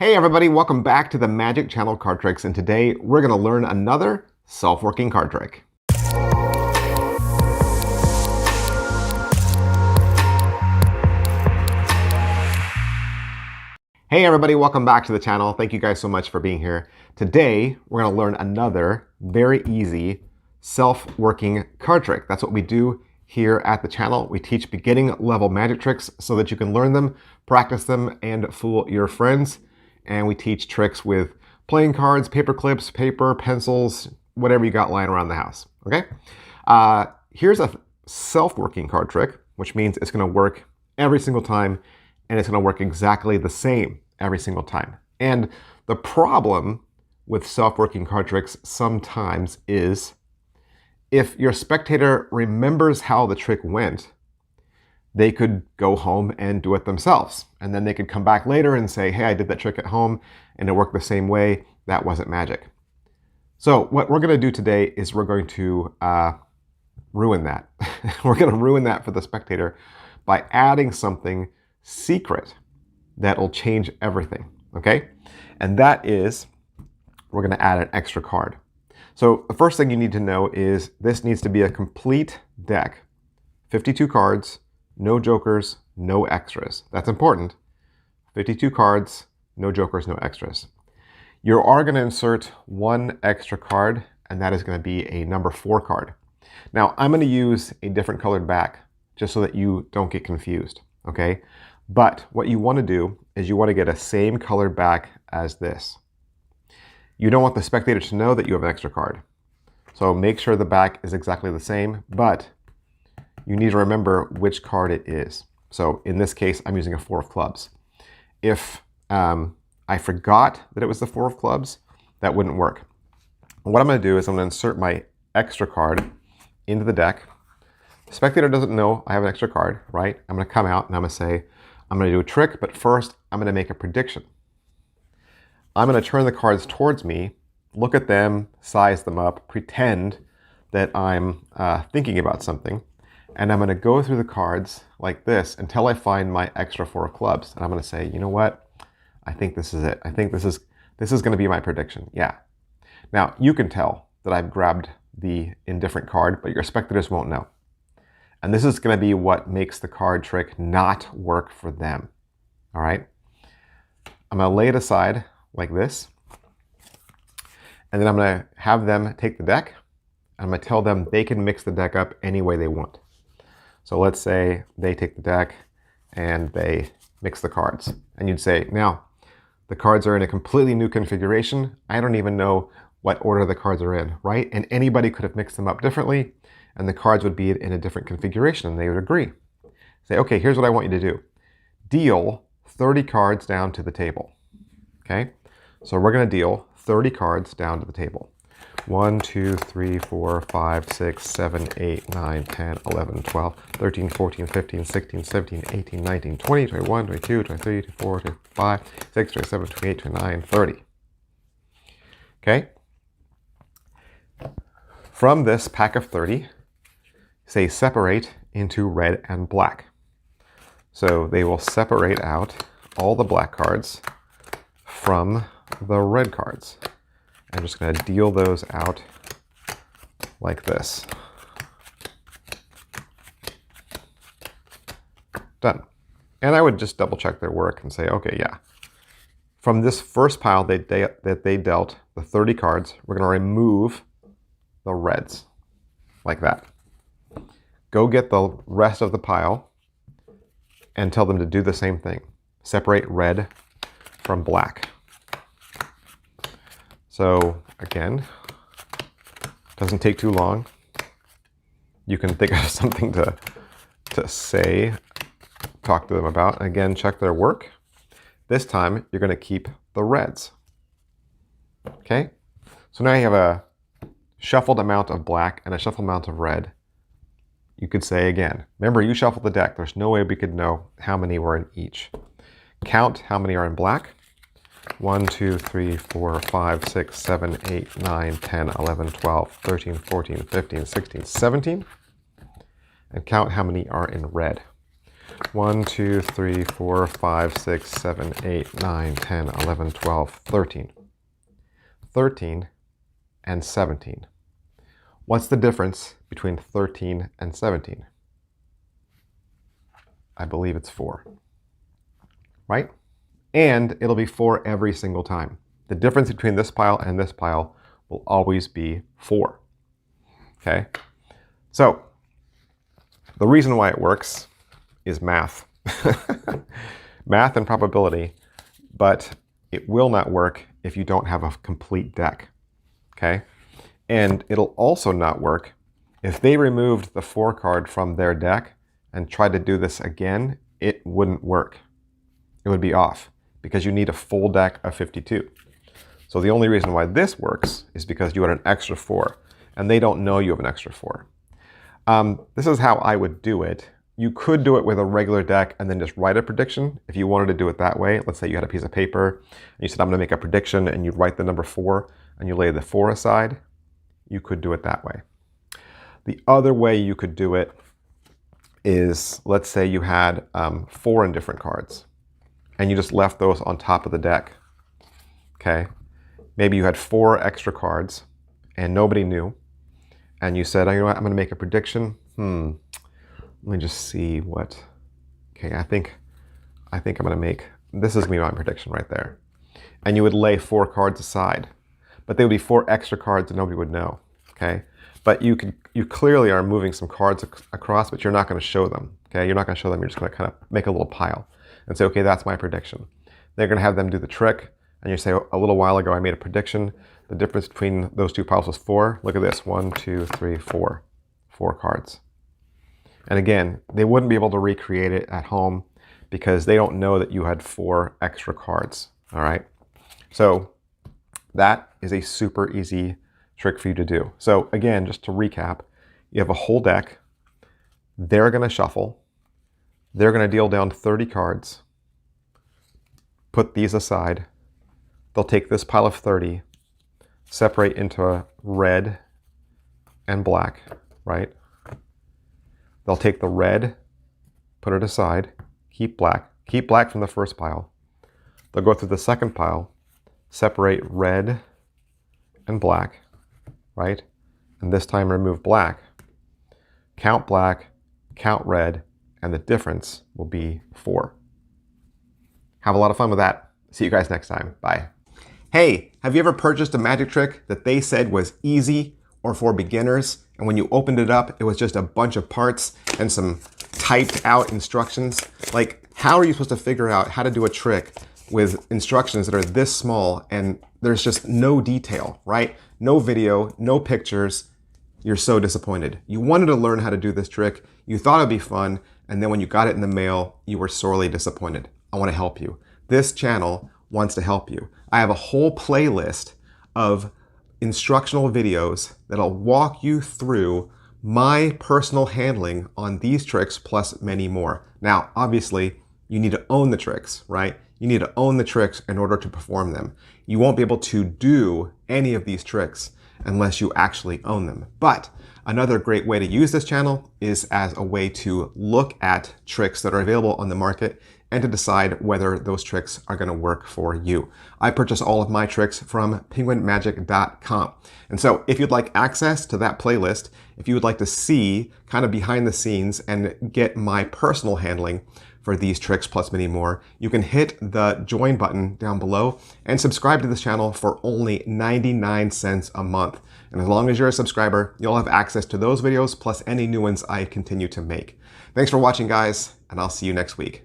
Hey everybody, welcome back to the Magic Channel Card Tricks, and today we're going to learn another self-working card trick. Hey everybody, welcome back to the channel. Thank you guys so much for being here. Today we're going to learn another very easy self-working card trick. That's what we do here at the channel. We teach beginning level magic tricks so that you can learn them, practice them, and fool your friends. And we teach tricks with playing cards, paper clips, paper, pencils, whatever you got lying around the house, okay? Here's a self-working card trick, which means it's gonna work every single time, and it's gonna work exactly the same every single time. And the problem with self-working card tricks sometimes is if your spectator remembers how the trick went, they could go home and do it themselves. And then they could come back later and say, hey, I did that trick at home and it worked the same way. That wasn't magic. So what we're going to do today is we're going to ruin that. We're going to ruin that for the spectator by adding something secret that will change everything, okay? And that is, we're going to add an extra card. So the first thing you need to know is this needs to be a complete deck. 52 cards. No jokers, no extras. That's important. 52 cards, no jokers, no extras. You are going to insert one extra card, and that is going to be a number 4 card. Now, I'm going to use a different colored back just so that you don't get confused, okay? But what you want to do is you want to get a same colored back as this. You don't want the spectator to know that you have an extra card. So make sure the back is exactly the same, but you need to remember which card it is. So in this case, I'm using a 4 of clubs. If I forgot that it was the 4 of clubs, that wouldn't work. What I'm going to do is I'm going to insert my extra card into the deck. The spectator doesn't know I have an extra card, right? I'm going to come out and I'm going to say, I'm going to do a trick, but first I'm going to make a prediction. I'm going to turn the cards towards me, look at them, size them up, pretend that I'm thinking about something. And I'm going to go through the cards like this until I find my extra 4 of clubs. And I'm going to say, you know what? I think this is it. I think this is going to be my prediction. Yeah. Now, you can tell that I've grabbed the indifferent card, but your spectators won't know. And this is going to be what makes the card trick not work for them. All right? I'm going to lay it aside like this. And then I'm going to have them take the deck. I'm going to tell them they can mix the deck up any way they want. So let's say they take the deck and they mix the cards. And you'd say, now, the cards are in a completely new configuration. I don't even know what order the cards are in, right? And anybody could have mixed them up differently, and the cards would be in a different configuration, and they would agree. Say, okay, here's what I want you to do. Deal 30 cards down to the table, okay? So we're gonna deal 30 cards down to the table. 1, 2, 3, 4, 5, 6, 7, 8, 9, 10, 11, 12, 13, 14, 15, 16, 17, 18, 19, 20, 21, 22, 23, 24, 25, 26, 27, 28, 29, 30. Okay? From this pack of 30, say separate into red and black. So they will separate out all the black cards from the red cards. I'm just going to deal those out like this. Done. And I would just double check their work and say, okay, yeah. From this first pile that they dealt, the 30 cards, we're going to remove the reds like that. Go get the rest of the pile and tell them to do the same thing. Separate red from black. So again, doesn't take too long. You can think of something to say, talk to them about. Again, check their work. This time, you're going to keep the reds. Okay? So now you have a shuffled amount of black and a shuffled amount of red. You could say again, remember you shuffled the deck. There's no way we could know how many were in each. Count how many are in black. 1, 2, 3, 4, 5, 6, 7, 8, 9, 10, 11, 12, 13, 14, 15, 16, 17. And count how many are in red. 1, 2, 3, 4, 5, 6, 7, 8, 9, 10, 11, 12, 13. 13 and 17. What's the difference between 13 and 17? I believe it's 4, right? And it'll be 4 every single time. The difference between this pile and this pile will always be 4, okay? So the reason why it works is math. Math and probability, but it will not work if you don't have a complete deck, okay? And it'll also not work if they removed the 4 card from their deck and tried to do this again. It wouldn't work. It would be off because you need a full deck of 52. So the only reason why this works is because you had an extra 4 and they don't know you have an extra 4. This is how I would do it. You could do it with a regular deck and then just write a prediction if you wanted to do it that way. Let's say you had a piece of paper and you said, I'm going to make a prediction, and you'd write the number 4 and you lay the 4 aside. You could do it that way. The other way you could do it is, let's say you had 4 indifferent cards and you just left those on top of the deck. Okay. Maybe you had 4 extra cards and nobody knew. And you said, oh, you know what, I'm going to make a prediction. Let me just see what. Okay, I think I'm going to make, this is going to be my prediction right there. And you would lay 4 cards aside, but they would be 4 extra cards and nobody would know. Okay, but you clearly are moving some cards across, but you're not going to show them. Okay, you're not going to show them. You're just going to kind of make a little pile and say, okay, that's my prediction. They're going to have them do the trick, and you say, a little while ago I made a prediction. The difference between those 2 piles was 4. Look at this, 1, 2, 3, 4. 4 cards. And again, they wouldn't be able to recreate it at home because they don't know that you had 4 extra cards. All right. So that is a super easy trick for you to do. So again, just to recap, you have a whole deck. They're going to shuffle. They're going to deal down 30 cards. Put these aside. They'll take this pile of 30, separate into red and black, right? They'll take the red, put it aside, keep black from the first pile. They'll go through the second pile, separate red and black, right? And this time remove black, count red, and the difference will be 4. Have a lot of fun with that. See you guys next time. Bye. Hey, have you ever purchased a magic trick that they said was easy or for beginners, and when you opened it up, it was just a bunch of parts and some typed out instructions? Like, how are you supposed to figure out how to do a trick with instructions that are this small and there's just no detail, right? No video, no pictures. You're so disappointed. You wanted to learn how to do this trick. You thought it'd be fun. And then when you got it in the mail, you were sorely disappointed. I want to help you. This channel wants to help you. I have a whole playlist of instructional videos that'll walk you through my personal handling on these tricks plus many more. Now, obviously, you need to own the tricks, right? You need to own the tricks in order to perform them. You won't be able to do any of these tricks unless you actually own them. But another great way to use this channel is as a way to look at tricks that are available on the market and to decide whether those tricks are going to work for you. I purchase all of my tricks from penguinmagic.com. And so if you'd like access to that playlist, if you would like to see kind of behind the scenes and get my personal handling for these tricks plus many more, you can hit the join button down below and subscribe to this channel for only 99 cents a month. And as long as you're a subscriber, you'll have access to those videos plus any new ones I continue to make. Thanks for watching, guys, and I'll see you next week.